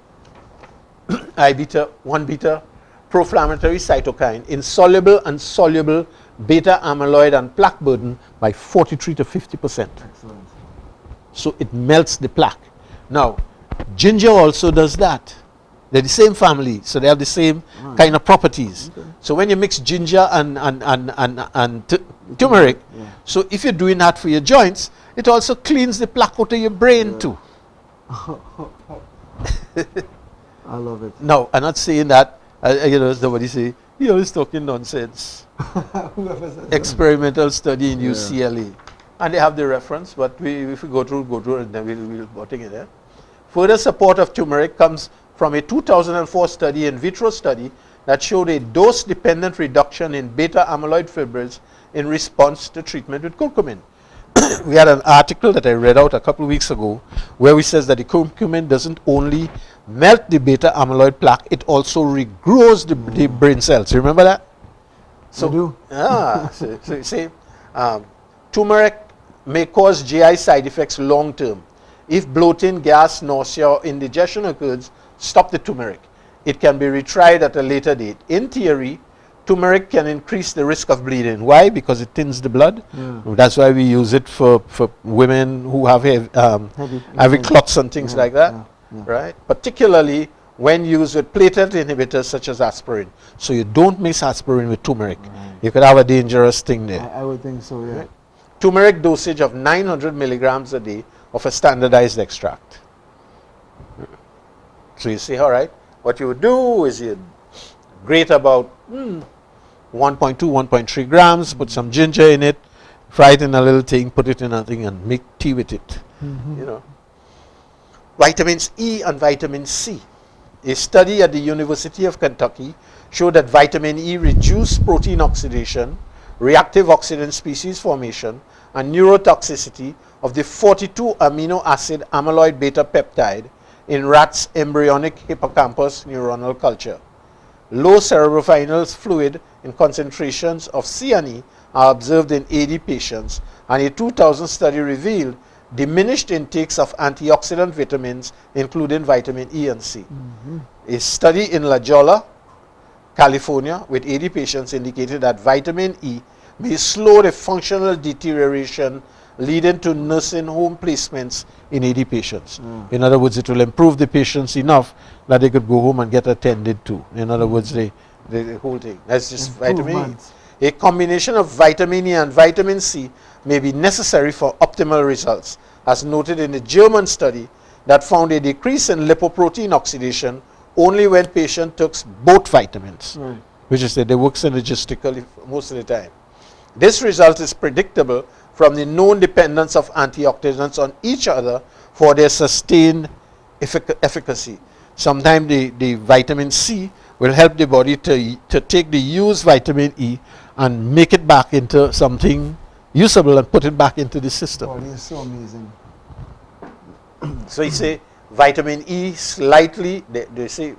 S2: I beta, 1 beta pro-inflammatory cytokine, insoluble and soluble beta amyloid and plaque burden by 43 to 50%.
S1: Excellent.
S2: So it melts the plaque. Now, ginger also does that. They're the same family, so they have the same kind of properties.
S1: Okay.
S2: So when you mix ginger and turmeric, so if you're doing that for your joints, it also cleans the plaque out of your brain too.
S1: I love it.
S2: No, I'm not saying that, somebody say, you're always talking nonsense.
S1: Whoever says
S2: Experimental study in UCLA. And they have the reference, but if we go through and then we'll botting it there. Further support of turmeric comes from a 2004 study, in vitro study, that showed a dose-dependent reduction in beta amyloid fibrils in response to treatment with curcumin. We had an article that I read out a couple of weeks ago where we says that the curcumin doesn't only melt the beta amyloid plaque, it also regrows the brain cells. You remember that?
S1: So, I do.
S2: So you see, turmeric may cause GI side effects long term. If bloating, gas, nausea, or indigestion occurs, stop the turmeric. It can be retried at a later date. In theory, turmeric can increase the risk of bleeding. Why? Because it thins the blood. That's why we use it for women who have heavy clots and things like that. Right? Particularly when used with platelet inhibitors such as aspirin. So you don't mix aspirin with turmeric. You could have a dangerous thing there.
S1: I would think so, yeah.
S2: Right? Turmeric dosage of 900 milligrams a day of a standardized extract. So you see, all right, what you would do is you grate about 1.2, 1.3 grams, put some ginger in it, fry it in a little thing, put it in a thing, and make tea with it. You know. Vitamins E and vitamin C. A study at the University of Kentucky showed that vitamin E reduced protein oxidation, reactive oxidant species formation, and neurotoxicity of the 42 amino acid amyloid beta peptide in rats' embryonic hippocampus neuronal culture. Low cerebrospinal fluid in concentrations of C and E are observed in AD patients, and a 2000 study revealed diminished intakes of antioxidant vitamins, including vitamin E and C. A study in La Jolla, California, with 80 patients indicated that vitamin E may slow the functional deterioration leading to nursing home placements in AD patients. In other words, it will improve the patients enough that they could go home and get attended to. In other words, the whole thing. That's just vitamin E. A combination of vitamin E and vitamin C may be necessary for optimal results, as noted in a German study that found a decrease in lipoprotein oxidation only when patient took both vitamins, which is that they work synergistically most of the time. This result is predictable from the known dependence of antioxidants on each other for their sustained efficacy. Sometimes the vitamin C will help the body to take the used vitamin E and make it back into something usable and put it back into the system.
S1: Oh, this is so amazing.
S2: So you say vitamin E slightly, they say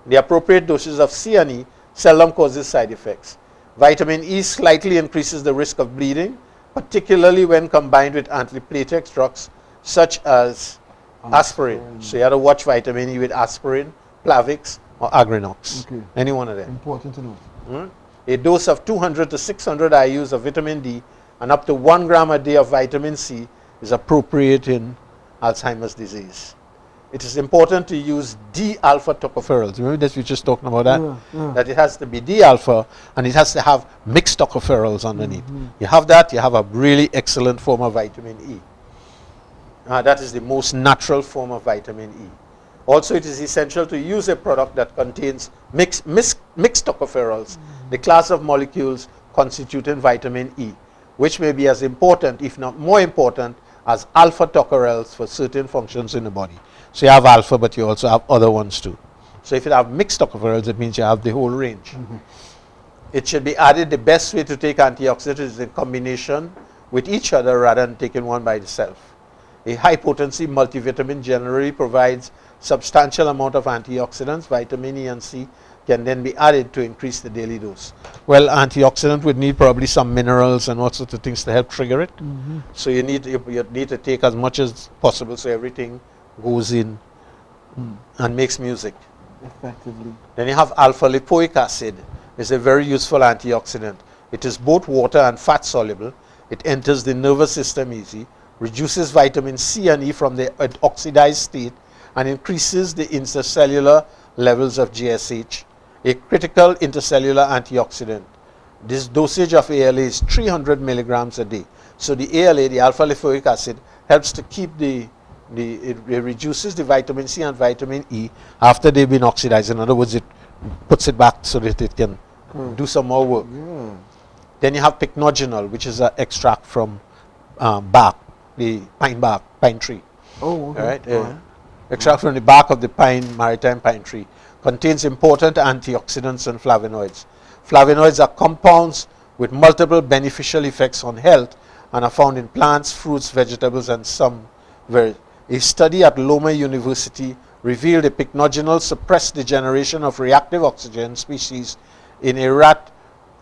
S2: the appropriate doses of C and E seldom causes side effects. Vitamin E slightly increases the risk of bleeding, particularly when combined with antiplatelet drugs such as aspirin. So you have to watch vitamin E with aspirin, Plavix, or Agrinox. Any one of them.
S1: Important to know.
S2: A dose of 200 to 600 IUs of vitamin D and up to 1 gram a day of vitamin C is appropriate in Alzheimer's disease. It is important to use D-alpha tocopherols. Remember that we were just talking about that? That it has to be D-alpha and it has to have mixed tocopherols underneath. You have that, you have a really excellent form of vitamin E. That is the most natural form of vitamin E. Also, it is essential to use a product that contains mixed tocopherols, the class of molecules constituting vitamin E, which may be as important, if not more important, as alpha tocopherols for certain functions in the body. So you have alpha, but you also have other ones too. So if you have mixed tocopherols, it means you have the whole range. It should be added. The best way to take antioxidants is in combination with each other rather than taking one by itself. A high potency multivitamin generally provides substantial amount of antioxidants, vitamin E and C, can then be added to increase the daily dose. Well, antioxidant would need probably some minerals and all sorts of things to help trigger it. So you need to take as much as possible so everything goes in and makes music.
S1: Effectively.
S2: Then you have alpha lipoic acid. It's a very useful antioxidant. It is both water and fat soluble. It enters the nervous system easy, reduces vitamin C and E from the oxidized state, and increases the intercellular levels of GSH, a critical intercellular antioxidant. This dosage of ALA is 300 milligrams a day. So the ALA, the alpha lipoic acid, helps to keep it reduces the vitamin C and vitamin E after they've been oxidized. In other words, it puts it back so that it can do some more work.
S1: Yeah.
S2: Then you have pycnogenol, which is an extract from bark, the pine tree.
S1: Oh, okay.
S2: All right? Extract from the bark of the maritime pine tree. Contains important antioxidants and flavonoids. Flavonoids are compounds with multiple beneficial effects on health and are found in plants, fruits, vegetables, and some a study at Loma University revealed that pycnogenol suppressed the generation of reactive oxygen species in a rat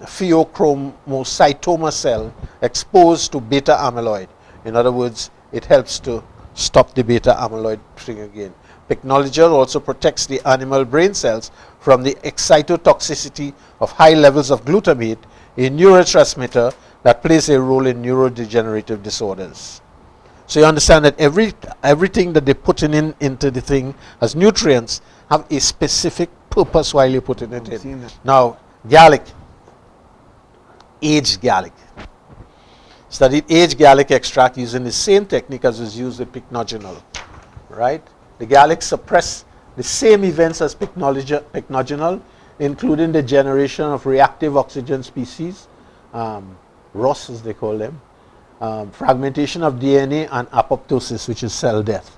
S2: pheochromocytoma cell exposed to beta amyloid. In other words, it helps to stop the beta amyloid thing again. Pycnogenol also protects the animal brain cells from the excitotoxicity of high levels of glutamate, a neurotransmitter that plays a role in neurodegenerative disorders. So you understand that everything that they put into the thing as nutrients have a specific purpose while you're putting it in. Now, garlic, aged garlic. Studied aged garlic extract using the same technique as was used with pycnogenol, right? The garlic suppress the same events as pycnogenol, including the generation of reactive oxygen species, ROS as they call them, fragmentation of DNA, and apoptosis, which is cell death.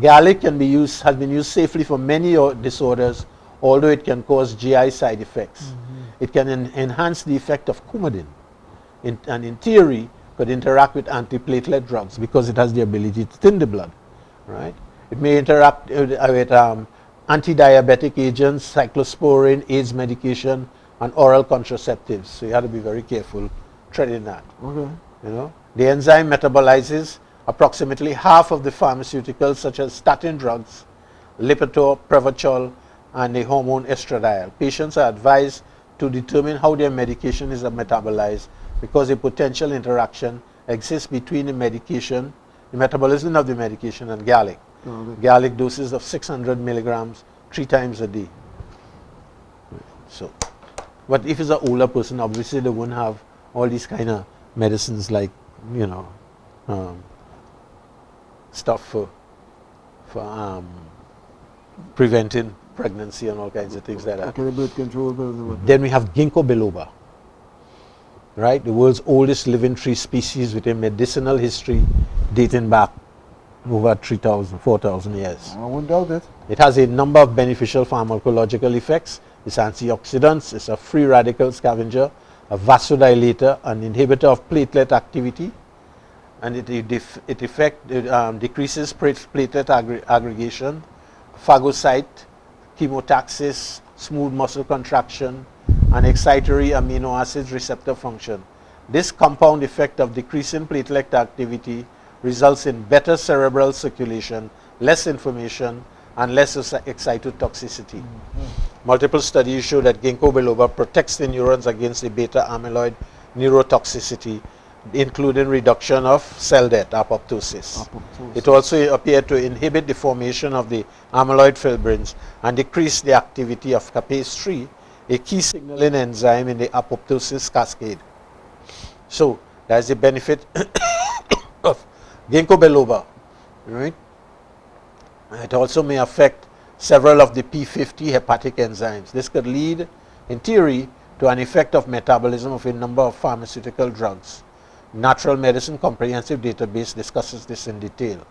S2: Garlic has been used safely for many disorders, although it can cause GI side effects. It can enhance the effect of coumadin, and in theory could interact with antiplatelet drugs because it has the ability to thin the blood, right? It may interact with anti-diabetic agents, cyclosporine, AIDS medication, and oral contraceptives. So you have to be very careful treading that.
S1: Okay.
S2: You know, the enzyme metabolizes approximately half of the pharmaceuticals such as statin drugs, Lipitor, Prevachol, and the hormone estradiol. Patients are advised to determine how their medication is metabolized because a potential interaction exists between the medication, the metabolism of the medication, and garlic. Garlic doses of 600 milligrams 3 times a day. So, but if it's an older person, obviously they won't have all these kind of medicines like, you know, stuff for preventing pregnancy and all kinds of things like that.
S1: Okay, birth control.
S2: Then we have ginkgo biloba, right? The world's oldest living tree species with a medicinal history dating back over 3,000, 4,000 years.
S1: I won't doubt it.
S2: It has a number of beneficial pharmacological effects. It's antioxidants, it's a free radical scavenger, a vasodilator, an inhibitor of platelet activity, and it decreases platelet aggregation, phagocyte, chemotaxis, smooth muscle contraction, and excitatory amino acids receptor function. This compound effect of decreasing platelet activity results in better cerebral circulation, less inflammation, and less excitotoxicity. Multiple studies show that ginkgo biloba protects the neurons against the beta amyloid neurotoxicity, including reduction of cell death, apoptosis. It also appeared to inhibit the formation of the amyloid fibrils and decrease the activity of caspase 3, a key signaling enzyme in the apoptosis cascade. So, that is the benefit of ginkgo biloba, right? It also may affect several of the P50 hepatic enzymes. This could lead, in theory, to an effect of metabolism of a number of pharmaceutical drugs. Natural Medicine Comprehensive Database discusses this in detail.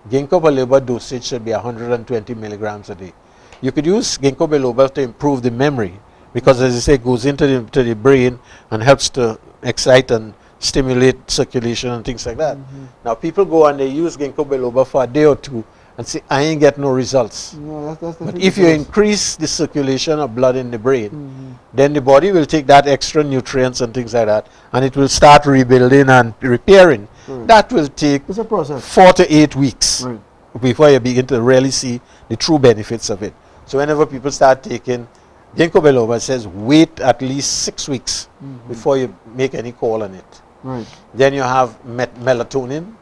S2: Ginkgo biloba dosage should be 120 milligrams a day. You could use ginkgo biloba to improve the memory because, as I say, it goes into the brain and helps to excite and stimulate circulation and things like that. Now, people go and they use ginkgo biloba for a day or two, and say, I ain't get no results.
S1: No, that's
S2: But if you
S1: ridiculous.
S2: increase the circulation of blood in the brain, then the body will take that extra nutrients and things like that, and it will start rebuilding and repairing.
S1: Right.
S2: That will take
S1: It's a process.
S2: 4 to 8 weeks
S1: Right.
S2: before you begin to really see the true benefits of it. So whenever people start taking ginkgo biloba, says wait at least 6 weeks before you make any call on it.
S1: Right.
S2: Then you have melatonin,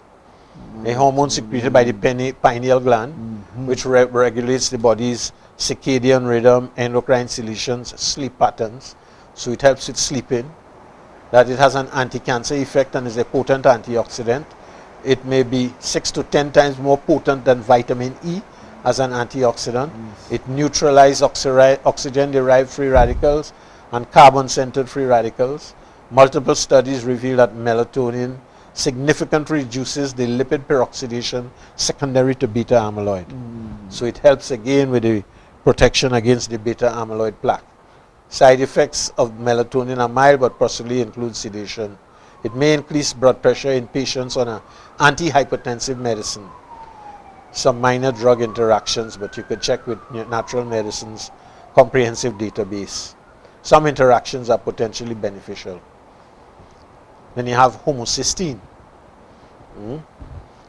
S2: a hormone secreted by the pineal gland, which regulates the body's circadian rhythm, endocrine solutions, sleep patterns. So it helps with sleeping. That it has an anti-cancer effect and is a potent antioxidant. It may be 6 to 10 times more potent than vitamin E as an antioxidant. It neutralizes oxygen-derived free radicals and carbon-centered free radicals. Multiple studies reveal that melatonin significantly reduces the lipid peroxidation secondary to beta amyloid. So it helps again with the protection against the beta amyloid plaque. Side effects of melatonin are mild but possibly include sedation. It may increase blood pressure in patients on an antihypertensive medicine. Some minor drug interactions, but you could check with Natural Medicine's comprehensive database. Some interactions are potentially beneficial. Then you have homocysteine.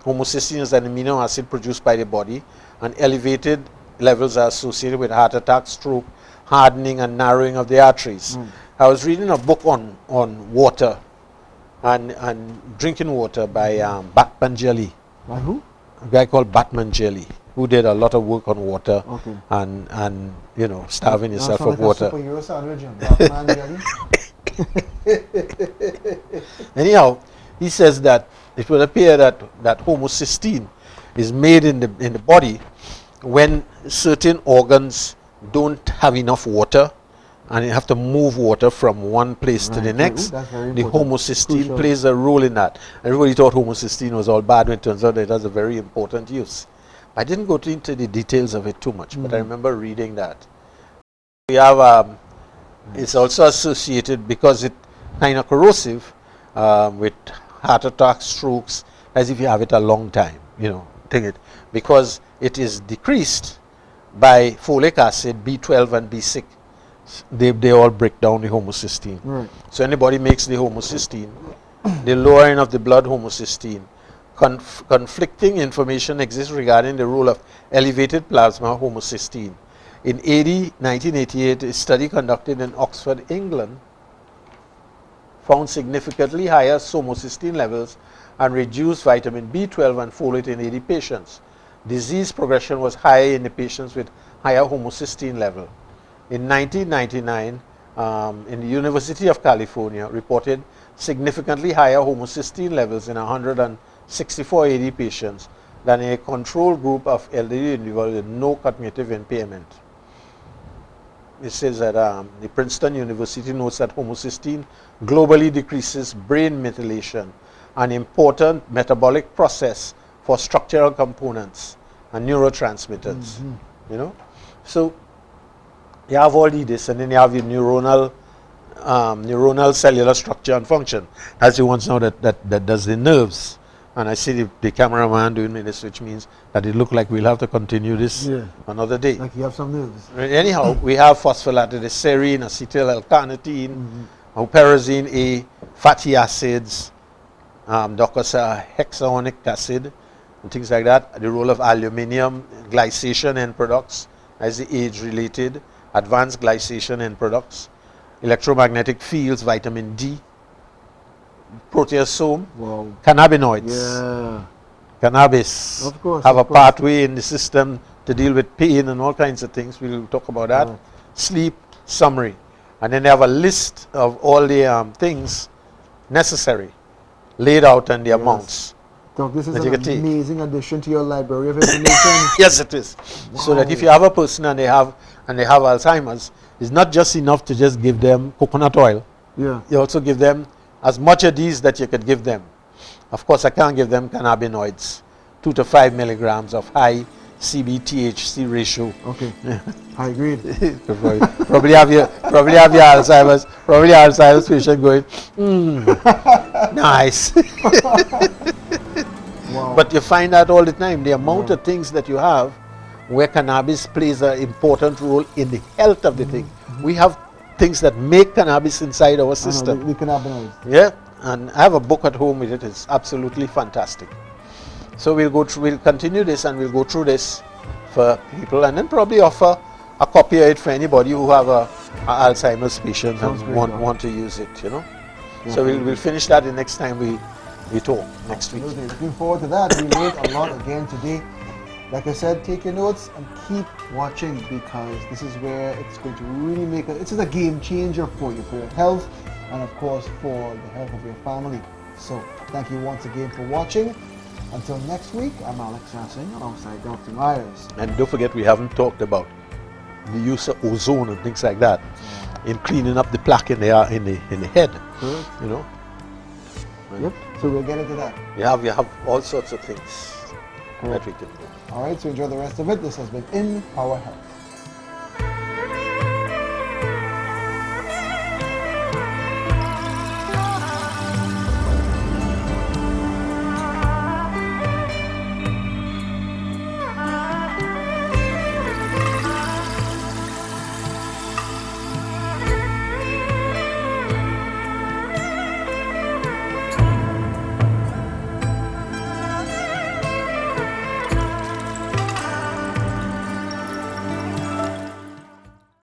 S2: Homocysteine is an amino acid produced by the body, and elevated levels are associated with heart attack, stroke, hardening and narrowing of the arteries. I was reading a book on water and drinking water by Batman Jelly.
S1: By who?
S2: A guy called Batman Jelly, who did a lot of work on water.
S1: Okay.
S2: and you know, starving yourself
S1: Sound
S2: of
S1: like
S2: water.
S1: a superhero sandwich, Batman jelly.
S2: Anyhow, he says that it will appear that homocysteine is made in the body when certain organs don't have enough water, and you have to move water from one place to the next.
S1: That's very
S2: The
S1: important.
S2: homocysteine
S1: Crucial.
S2: plays a role in that. Everybody thought homocysteine was all bad, when it turns out that it has a very important use. I didn't go into the details of it too much, but I remember reading that. We have, it's also associated, because it's kind of corrosive, with heart attacks, strokes, as if you have it a long time, you know, because it is decreased by folic acid, B12 and B6. They all break down the homocysteine.
S1: Right.
S2: So anybody makes the homocysteine, the lowering of the blood homocysteine. Conflicting information exists regarding the role of elevated plasma homocysteine. In 1988, a study conducted in Oxford, England, found significantly higher homocysteine levels and reduced vitamin B12 and folate in 80 patients. Disease progression was higher in the patients with higher homocysteine level. In 1999, in the University of California, reported significantly higher homocysteine levels in 164 AD patients than in a control group of elderly individuals with no cognitive impairment. It says that the Princeton University notes that homocysteine globally decreases brain methylation, an important metabolic process for structural components and neurotransmitters. You know, so you have all this, and then you have your neuronal cellular structure and function. That's the ones now that does the nerves. And I see the cameraman doing me this, which means that it looks like we'll have to continue this another day.
S1: Like you have some nerves.
S2: Anyhow, we have phosphatidylserine, acetyl L-carnitine, huperazine A, fatty acids, docosahexaonic acid, and things like that. The role of aluminium, glycation end products, as the age-related, advanced glycation end products, electromagnetic fields, vitamin D, proteasome, cannabinoids.
S1: Yeah.
S2: Cannabis
S1: Of course,
S2: have
S1: of
S2: a
S1: course.
S2: pathway in the system to deal with pain and all kinds of things. We'll talk about that.
S1: Right.
S2: Sleep summary. And then they have a list of all the things necessary laid out and the amounts.
S1: Doc, this is
S2: that
S1: an
S2: you can take.
S1: amazing addition to your library of information.
S2: Yes, it is. So that if you have a person and they have Alzheimer's, it's not just enough to just give them coconut oil.
S1: Yeah.
S2: You also give them as much of these that you could give them. Of course, I can't give them cannabinoids, 2 to 5 milligrams of high CB-THC ratio.
S1: Okay. High grade.
S2: probably have your Alzheimer's patient going, nice.
S1: Wow.
S2: But you find out all the time the amount of things that you have where cannabis plays an important role in the health of the thing. We have things that make cannabis inside our system.
S1: The cannabinoids.
S2: Yeah, and I have a book at home with it. It's absolutely fantastic. So we'll continue this, and we'll go through this for people, and then probably offer a copy of it for anybody who have a Alzheimer's patient
S1: Sounds
S2: and
S1: great,
S2: want to use it, you know.
S1: Yeah.
S2: So we'll finish that the next time we talk next week.
S1: Absolutely. Looking forward to that. We learned a lot again today. Like I said, take your notes and keep watching, because this is where it's going to really make it's a game changer for you, for your health, and of course for the health of your family. So thank you once again for watching. Until next week, I'm Alex Singh alongside Dr. Myers.
S2: And don't forget, we haven't talked about the use of ozone and things like that in cleaning up the plaque in the head.
S1: Correct.
S2: You know.
S1: Yep. So we'll get into that.
S2: You have all sorts of things that we can do.
S1: All right. So enjoy the rest of it. This has been In Power Health.